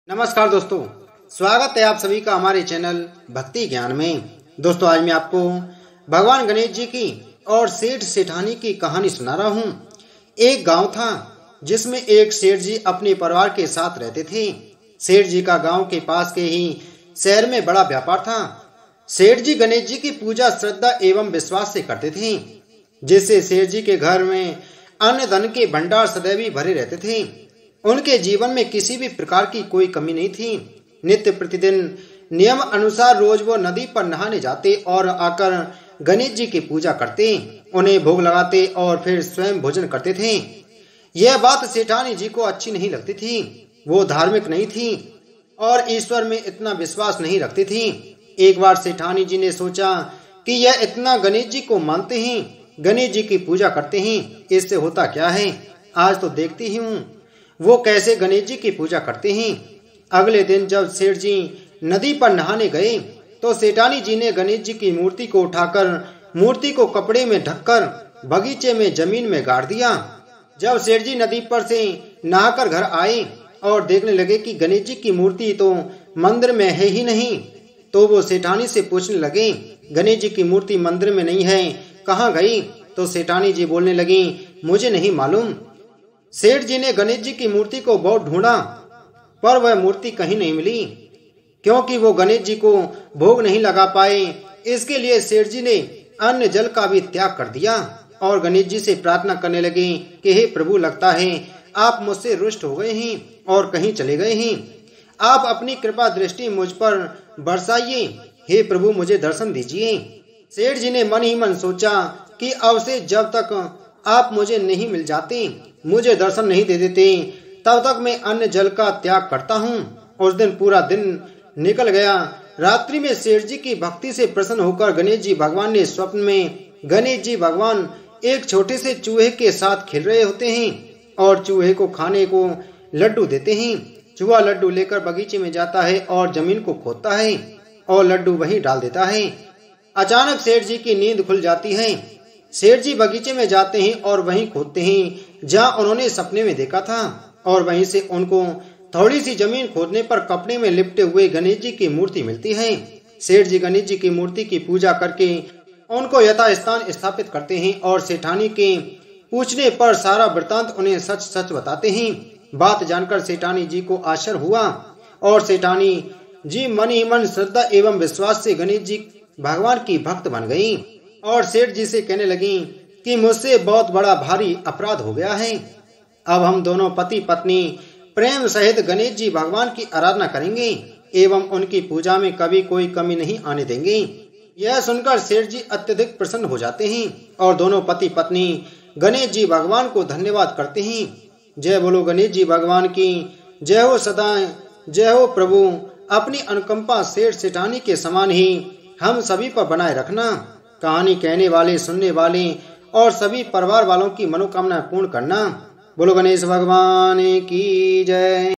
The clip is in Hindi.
नमस्कार दोस्तों, स्वागत है आप सभी का हमारे चैनल भक्ति ज्ञान में। दोस्तों, आज मैं आपको भगवान गणेश जी की और सेठ सेठानी की कहानी सुना रहा हूँ। एक गांव था जिसमें एक सेठ जी अपने परिवार के साथ रहते थे। सेठ जी का गांव के पास के ही शहर में बड़ा व्यापार था। सेठ जी गणेश जी की पूजा श्रद्धा एवं विश्वास से करते थे, जिससे सेठ जी के घर में अन्न धन के भंडार सदैव ही भरे रहते थे। उनके जीवन में किसी भी प्रकार की कोई कमी नहीं थी। नित्य प्रतिदिन नियम अनुसार रोज वो नदी पर नहाने जाते और आकर गणेश जी की पूजा करते, उन्हें भोग लगाते और फिर स्वयं भोजन करते थे। यह बात सेठानी जी को अच्छी नहीं लगती थी। वो धार्मिक नहीं थी और ईश्वर में इतना विश्वास नहीं रखती थी। एक बार सेठानी जी ने सोचा कि यह इतना गणेश जी को मानते हैं, गणेश जी की पूजा करते हैं, इससे होता क्या है, आज तो देखती ही हूँ वो कैसे गणेश जी की पूजा करते हैं। अगले दिन जब सेठ जी नदी पर नहाने गए तो सेठानी जी ने गणेश जी की मूर्ति को उठाकर मूर्ति को कपड़े में ढककर बगीचे में जमीन में गाड़ दिया। जब सेठ जी नदी पर से नहाकर घर आए और देखने लगे कि गणेश जी की मूर्ति तो मंदिर में है ही नहीं, तो वो सेठानी से पूछने लगे, गणेश जी की मूर्ति मंदिर में नहीं है, कहाँ गई? तो सेठानी जी बोलने लगी, मुझे नहीं मालूम। सेठ जी ने गणेश जी की मूर्ति को बहुत ढूंढा, पर वह मूर्ति कहीं नहीं मिली, क्योंकि वो गणेश जी को भोग नहीं लगा पाए। इसके लिए सेठ जी ने अन्न जल का भी त्याग कर दिया और गणेश जी से प्रार्थना करने लगे कि हे प्रभु, लगता है आप मुझसे रुष्ट हो गए हैं और कहीं चले गए हैं। आप अपनी कृपा दृष्टि मुझ पर बरसाइए, हे प्रभु, मुझे दर्शन दीजिए। सेठ जी ने मन ही मन सोचा कि अब से जब तक आप मुझे नहीं मिल जाते, मुझे दर्शन नहीं दे देते, तब तक मैं अन्न जल का त्याग करता हूँ। उस दिन पूरा दिन निकल गया। रात्रि में सेठ जी की भक्ति से प्रसन्न होकर गणेश जी भगवान ने स्वप्न में गणेश जी भगवान एक छोटे से चूहे के साथ खेल रहे होते हैं और चूहे को खाने को लड्डू देते हैं। चूहा लड्डू लेकर बगीचे में जाता है और जमीन को खोदता है और लड्डू वहीं डाल देता है। अचानक सेठ जी की नींद खुल जाती है। सेठ जी बगीचे में जाते हैं और वहीं खोदते हैं जहां उन्होंने सपने में देखा था, और वहीं से उनको थोड़ी सी जमीन खोदने पर कपड़े में लिपटे हुए गणेश जी की मूर्ति मिलती है। सेठ जी गणेश जी की मूर्ति की पूजा करके उनको यथास्थान स्थापित करते हैं और सेठानी के पूछने पर सारा वृतांत उन्हें सच सच बताते हैं। बात जानकर सेठानी जी को आश्चर्य हुआ और सेठानी जी मन ही मन श्रद्धा एवं विश्वास से गणेश जी भगवान की भक्त बन गई और सेठ जी से कहने लगी कि मुझसे बहुत बड़ा भारी अपराध हो गया है। अब हम दोनों पति पत्नी प्रेम सहित गणेश जी भगवान की आराधना करेंगे एवं उनकी पूजा में कभी कोई कमी नहीं आने देंगे। यह सुनकर सेठ जी अत्यधिक प्रसन्न हो जाते हैं और दोनों पति पत्नी गणेश जी भगवान को धन्यवाद करते हैं। जय बोलो गणेश जी भगवान की, जय हो सदा, जय हो प्रभु। अपनी अनुकंपा सेठ सेठानी के समान ही हम सभी पर बनाए रखना। कहानी कहने वाले, सुनने वाले और सभी परिवार वालों की मनोकामना पूर्ण करना। बोलो गणेश भगवान की जय।